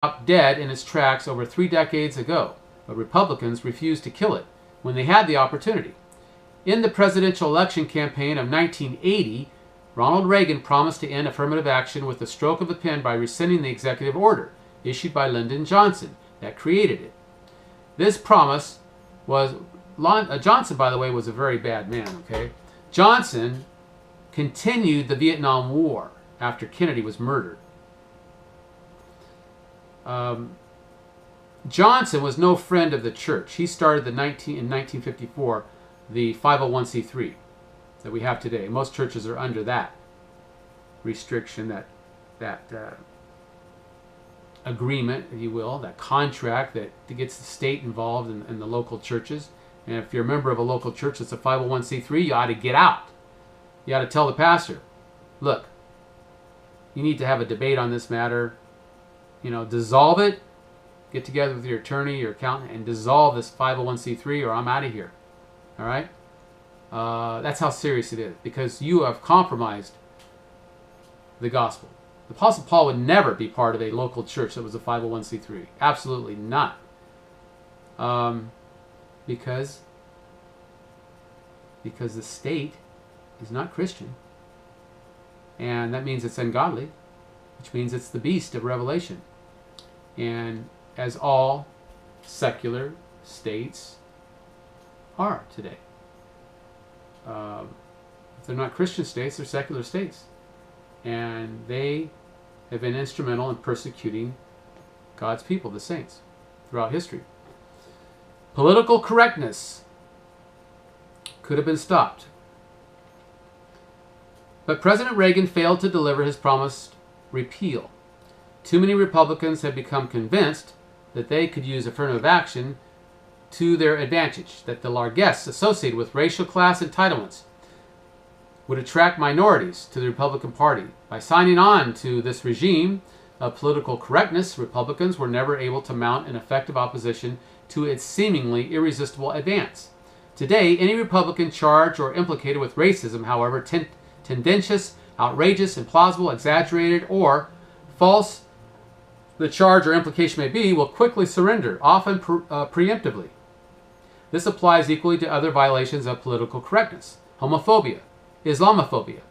stopped dead in its tracks over 3 decades ago, but Republicans refused to kill it when they had the opportunity. In the presidential election campaign of 1980, Ronald Reagan promised to end affirmative action with the stroke of the pen by rescinding the executive order issued by Lyndon Johnson that created it. This promise was Johnson, by the way, was a very bad man, okay? Johnson continued the Vietnam War after Kennedy was murdered. Johnson was no friend of the church. He started in 1954 the 501c3 that we have today. Most churches are under that restriction, that agreement, if you will, that contract that gets the state involved in the local churches. And if you're a member of a local church that's a 501c3, you ought to get out. You ought to tell the pastor, look, you need to have a debate on this matter. You know, dissolve it. Get together with your attorney, your accountant, and dissolve this 501c3 or I'm out of here. All right? That's how serious it is, because you have compromised the gospel. The Apostle Paul would never be part of a local church that was a 501c3. Absolutely not. Because the state is not Christian. And that means it's ungodly, which means it's the beast of Revelation. And as all secular states are today. If they're not Christian states, they're secular states. And they have been instrumental in persecuting God's people, the saints, throughout history. Political correctness could have been stopped. But President Reagan failed to deliver his promised repeal. Too many Republicans have become convinced that they could use affirmative action to their advantage, that the largesse associated with racial class entitlements would attract minorities to the Republican Party. By signing on to this regime of political correctness, Republicans were never able to mount an effective opposition to its seemingly irresistible advance. Today, any Republican charged or implicated with racism, however tendentious, outrageous, implausible, exaggerated, or false the charge or implication may be, will quickly surrender, often preemptively. This applies equally to other violations of political correctness: homophobia, Islamophobia,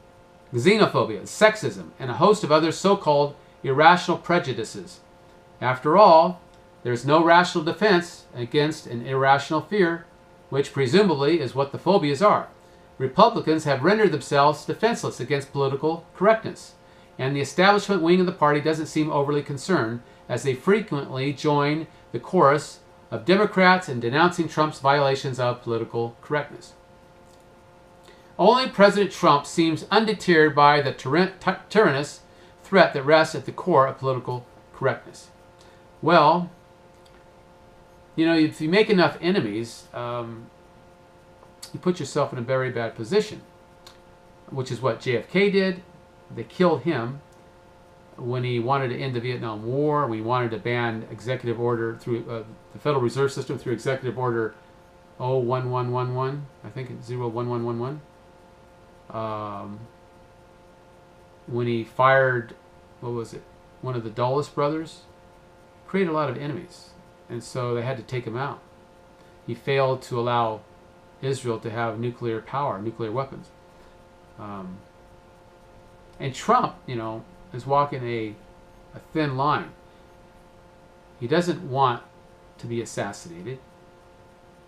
xenophobia, sexism, and a host of other so-called irrational prejudices. After all, there is no rational defense against an irrational fear, which presumably is what the phobias are. Republicans have rendered themselves defenseless against political correctness, and the establishment wing of the party doesn't seem overly concerned, as they frequently join the chorus of Democrats in denouncing Trump's violations of political correctness. Only President Trump seems undeterred by the tyrannous threat that rests at the core of political correctness. Well, you know, if you make enough enemies, you put yourself in a very bad position, which is what JFK did. They killed him when he wanted to end the Vietnam War, when he wanted to ban executive order through the Federal Reserve System through executive order 01111, I think it's 01111. When he fired, what was it, one of the Dulles brothers, created a lot of enemies, and so they had to take him out. He failed to allow Israel to have nuclear power, nuclear weapons. And Trump, you know, is walking a thin line. He doesn't want to be assassinated.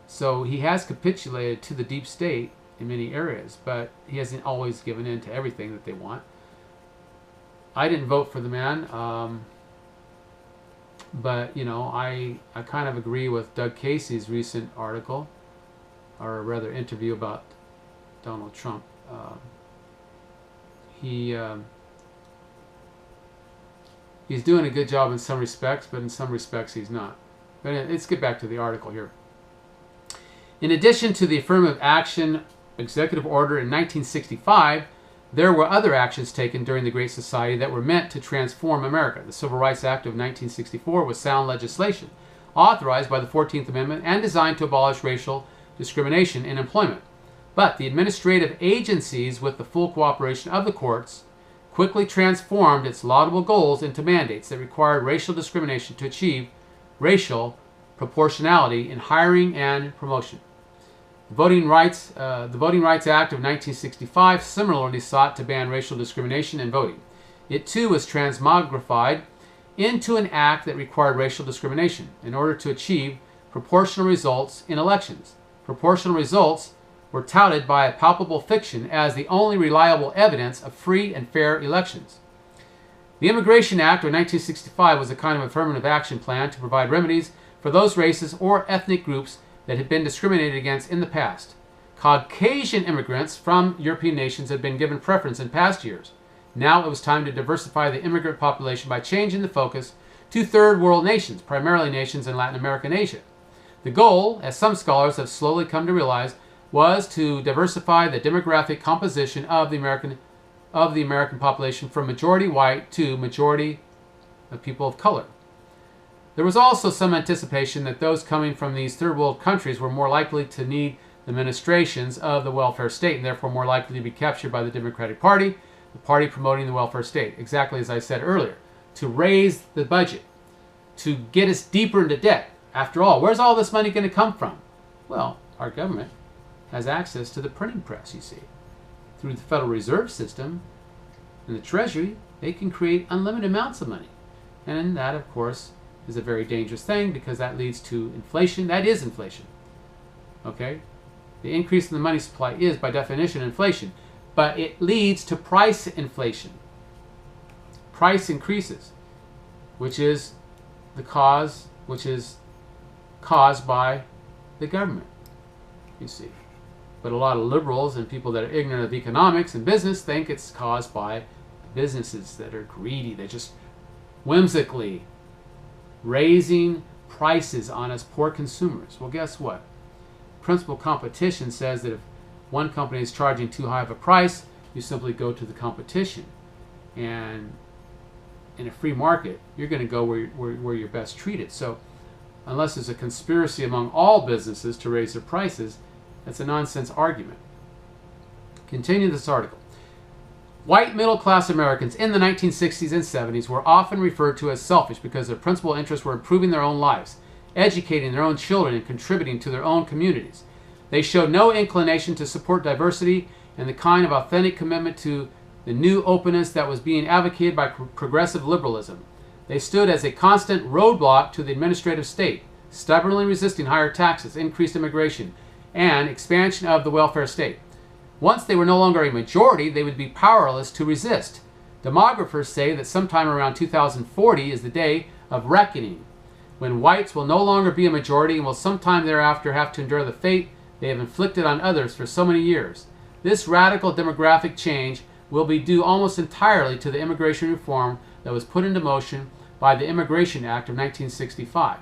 So he has capitulated to the deep state in many areas, but he hasn't always given in to everything that they want. I didn't vote for the man, but, you know, I kind of agree with Doug Casey's recent article, or rather interview about Donald Trump. He's doing a good job in some respects, but in some respects he's not. But let's get back to the article here. In addition to the affirmative action executive order in 1965, there were other actions taken during the Great Society that were meant to transform America. The Civil Rights Act of 1964 was sound legislation, authorized by the 14th Amendment and designed to abolish racial discrimination in employment. But the administrative agencies, with the full cooperation of the courts, quickly transformed its laudable goals into mandates that required racial discrimination to achieve racial proportionality in hiring and promotion. The Voting Rights Act of 1965 similarly sought to ban racial discrimination in voting. It too was transmogrified into an act that required racial discrimination in order to achieve proportional results in elections. Proportional results were touted by a palpable fiction as the only reliable evidence of free and fair elections. The Immigration Act of 1965 was a kind of affirmative action plan to provide remedies for those races or ethnic groups that had been discriminated against in the past. Caucasian immigrants from European nations had been given preference in past years. Now it was time to diversify the immigrant population by changing the focus to third world nations, primarily nations in Latin America and Asia. The goal, as some scholars have slowly come to realize, was to diversify the demographic composition of the American population from majority white to majority of people of color. There was also some anticipation that those coming from these third world countries were more likely to need the ministrations of the welfare state and therefore more likely to be captured by the Democratic Party, the party promoting the welfare state, exactly as I said earlier, to raise the budget, to get us deeper into debt. After all, where's all this money going to come from? Well, our government has access to the printing press, you see. Through the Federal Reserve System and the Treasury, they can create unlimited amounts of money. And that, of course, is a very dangerous thing because that leads to inflation. That is inflation. Okay? The increase in the money supply is, by definition, inflation. But it leads to price inflation. Price increases, which is caused by the government, you see. But a lot of liberals and people that are ignorant of economics and business think it's caused by businesses that are greedy. They're just whimsically raising prices on us poor consumers. Well, guess what? Principal competition says that if one company is charging too high of a price, you simply go to the competition. And in a free market, you're going to go where you're best treated. So unless there's a conspiracy among all businesses to raise their prices, that's a nonsense argument. Continue this article. White middle-class Americans in the 1960s and 70s were often referred to as selfish because their principal interests were improving their own lives, educating their own children, and contributing to their own communities. They showed no inclination to support diversity and the kind of authentic commitment to the new openness that was being advocated by progressive liberalism. They stood as a constant roadblock to the administrative state, stubbornly resisting higher taxes, increased immigration, and expansion of the welfare state. Once they were no longer a majority, they would be powerless to resist. Demographers say that sometime around 2040 is the day of reckoning, when whites will no longer be a majority and will sometime thereafter have to endure the fate they have inflicted on others for so many years. This radical demographic change will be due almost entirely to the immigration reform that was put into motion by the Immigration Act of 1965.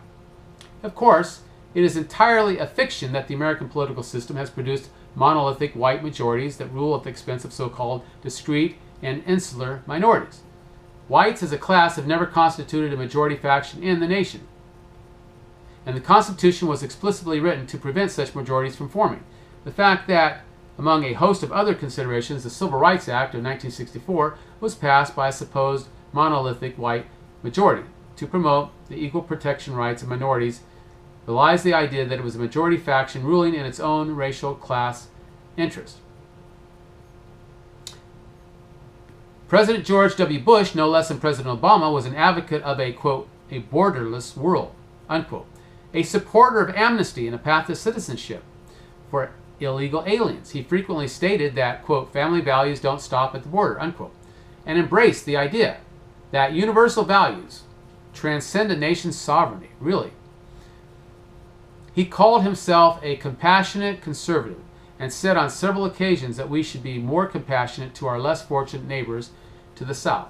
Of course, it is entirely a fiction that the American political system has produced monolithic white majorities that rule at the expense of so-called discrete and insular minorities. Whites as a class have never constituted a majority faction in the nation, and the Constitution was explicitly written to prevent such majorities from forming. The fact that, among a host of other considerations, the Civil Rights Act of 1964 was passed by a supposed monolithic white majority to promote the equal protection rights of minorities belies the idea that it was a majority faction ruling in its own racial class interest. President George W. Bush, no less than President Obama, was an advocate of a, quote, a borderless world, unquote, a supporter of amnesty and a path to citizenship for illegal aliens. He frequently stated that, quote, family values don't stop at the border, unquote, and embraced the idea that universal values transcend a nation's sovereignty, really. He called himself a compassionate conservative and said on several occasions that we should be more compassionate to our less fortunate neighbors to the south.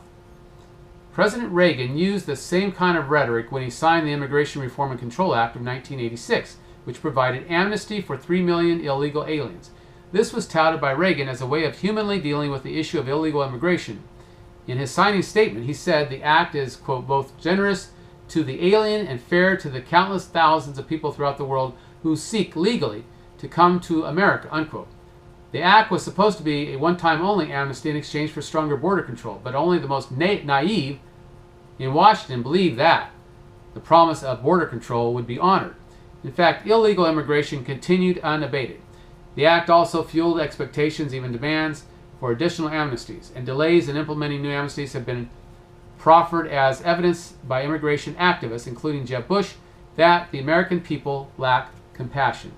President Reagan used the same kind of rhetoric when he signed the Immigration Reform and Control Act of 1986, which provided amnesty for 3 million illegal aliens. This was touted by Reagan as a way of humanly dealing with the issue of illegal immigration. In his signing statement, he said the act is, quote, both generous to the alien and fair to the countless thousands of people throughout the world who seek legally to come to America, unquote. The act was supposed to be a one-time only amnesty in exchange for stronger border control, but only the most naive in Washington believed that the promise of border control would be honored. In fact, illegal immigration continued unabated. The act also fueled expectations, even demands, for additional amnesties, and delays in implementing new amnesties have been proffered as evidence by immigration activists, including Jeb Bush, that the American people lack compassion.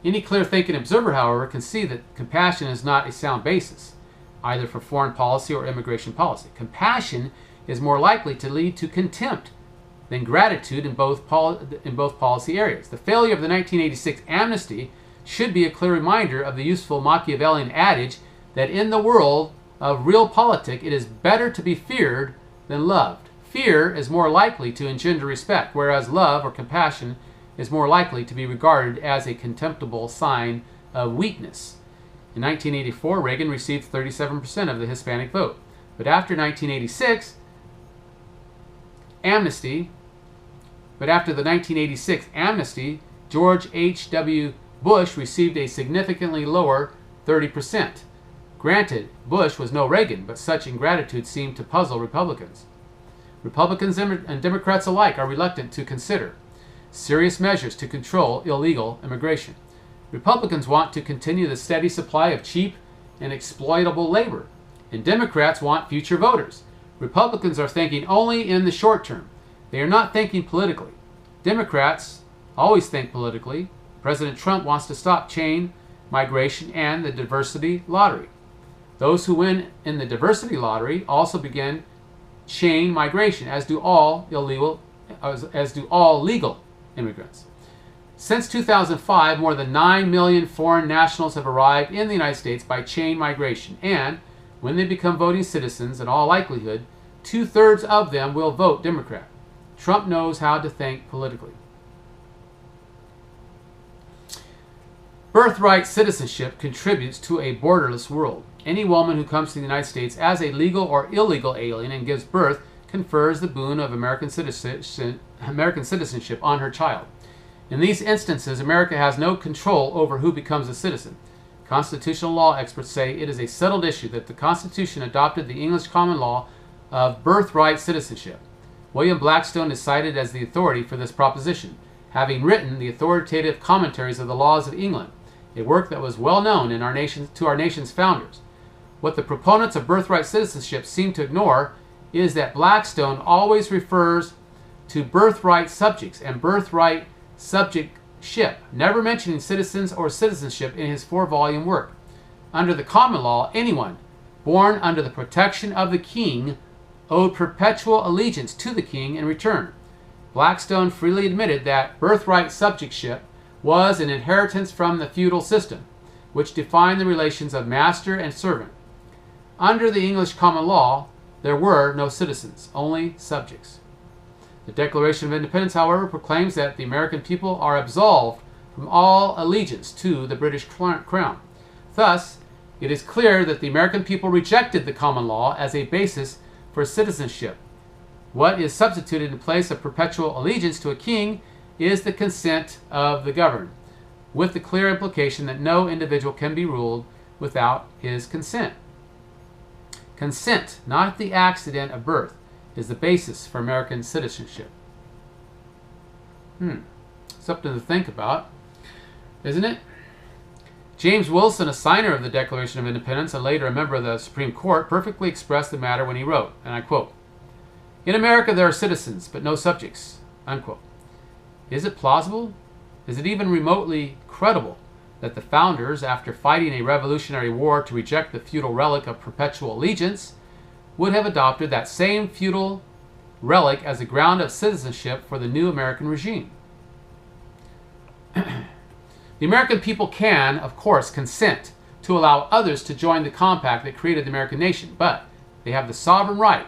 Any clear-thinking observer, however, can see that compassion is not a sound basis, either for foreign policy or immigration policy. Compassion is more likely to lead to contempt than gratitude in both policy areas. The failure of the 1986 amnesty should be a clear reminder of the useful Machiavellian adage that in the world of real politic, it is better to be feared than loved. Fear is more likely to engender respect, whereas love or compassion is more likely to be regarded as a contemptible sign of weakness. In 1984, Reagan received 37% of the Hispanic vote. But after 1986, after the 1986 amnesty, George H.W. Bush received a significantly lower 30%. Granted, Bush was no Reagan, but such ingratitude seemed to puzzle Republicans. Republicans and Democrats alike are reluctant to consider serious measures to control illegal immigration. Republicans want to continue the steady supply of cheap and exploitable labor, and Democrats want future voters. Republicans are thinking only in the short term. They are not thinking politically. Democrats always think politically. President Trump wants to stop chain migration and the diversity lottery. Those who win in the diversity lottery also begin chain migration, as do all legal immigrants. Since 2005, more than 9 million foreign nationals have arrived in the United States by chain migration, and when they become voting citizens, in all likelihood, 2/3 of them will vote Democrat. Trump knows how to think politically. Birthright citizenship contributes to a borderless world. Any woman who comes to the United States as a legal or illegal alien and gives birth confers the boon of American citizenship on her child. In these instances, America has no control over who becomes a citizen. Constitutional law experts say it is a settled issue that the Constitution adopted the English common law of birthright citizenship. William Blackstone is cited as the authority for this proposition, having written the authoritative commentaries of the laws of England, a work that was well known to our nation's founders. What the proponents of birthright citizenship seem to ignore is that Blackstone always refers to birthright subjects and birthright subjectship, never mentioning citizens or citizenship in his 4-volume work. Under the common law, anyone born under the protection of the king owed perpetual allegiance to the king in return. Blackstone freely admitted that birthright subjectship was an inheritance from the feudal system, which defined the relations of master and servant. Under the English common law, there were no citizens, only subjects. The Declaration of Independence, however, proclaims that the American people are absolved from all allegiance to the British crown. Thus, it is clear that the American people rejected the common law as a basis for citizenship. What is substituted in place of perpetual allegiance to a king is the consent of the governed, with the clear implication that no individual can be ruled without his consent. Consent, not the accident of birth, is the basis for American citizenship. Something to think about, isn't it? James Wilson, a signer of the Declaration of Independence and later a member of the Supreme Court, perfectly expressed the matter when he wrote, and I quote, "In America there are citizens, but no subjects," unquote. Is it plausible? Is it even remotely credible that the founders, after fighting a revolutionary war to reject the feudal relic of perpetual allegiance, would have adopted that same feudal relic as a ground of citizenship for the new American regime? The American people can, of course, consent to allow others to join the compact that created the American nation, but they have the sovereign right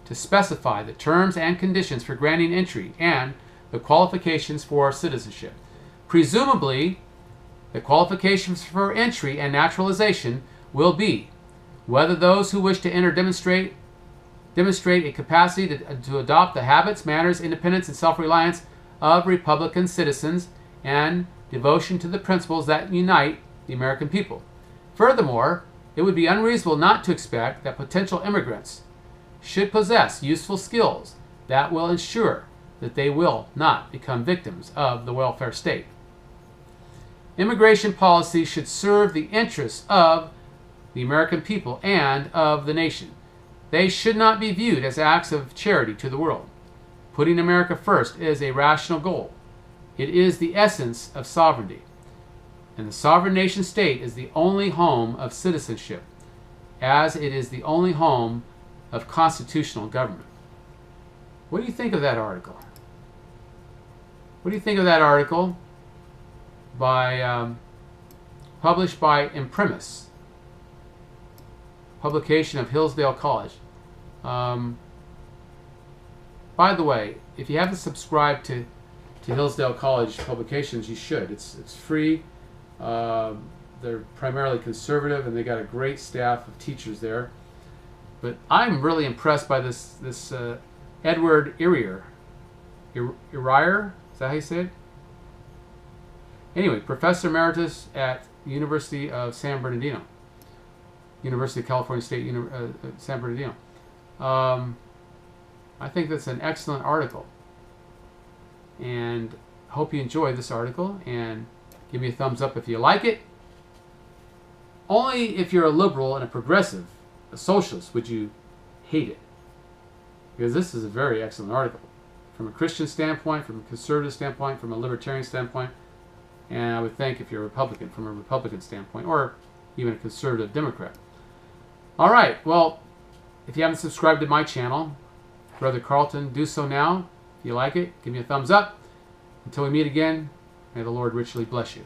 to specify the terms and conditions for granting entry and the qualifications for citizenship. Presumably, the qualifications for entry and naturalization will be whether those who wish to enter demonstrate a capacity to adopt the habits, manners, independence, and self-reliance of Republican citizens, and devotion to the principles that unite the American people. Furthermore, it would be unreasonable not to expect that potential immigrants should possess useful skills that will ensure that they will not become victims of the welfare state. Immigration policy should serve the interests of the American people and of the nation. They should not be viewed as acts of charity to the world. Putting America first is a rational goal. It is the essence of sovereignty. And the sovereign nation state is the only home of citizenship, as it is the only home of constitutional government. What do you think of that article? What do you think of that article published by Imprimis, publication of Hillsdale College? By the way, if you haven't subscribed to Hillsdale College publications, you should. It's free. They're primarily conservative, and they got a great staff of teachers there. But I'm really impressed by this Edward Erier. Erier? Is that how you say it? Anyway, Professor Emeritus at the University of San Bernardino. University of California State San Bernardino. I think that's an excellent article. And hope you enjoyed this article, and give me a thumbs up if you like it. Only if you're a liberal and a progressive, a socialist, would you hate it. Because this is a very excellent article. From a Christian standpoint, from a conservative standpoint, from a libertarian standpoint, and I would think if you're a Republican, from a Republican standpoint, or even a conservative Democrat. All right, well, if you haven't subscribed to my channel, Brother Carlton, do so now. If you like it, give me a thumbs up. Until we meet again, may the Lord richly bless you.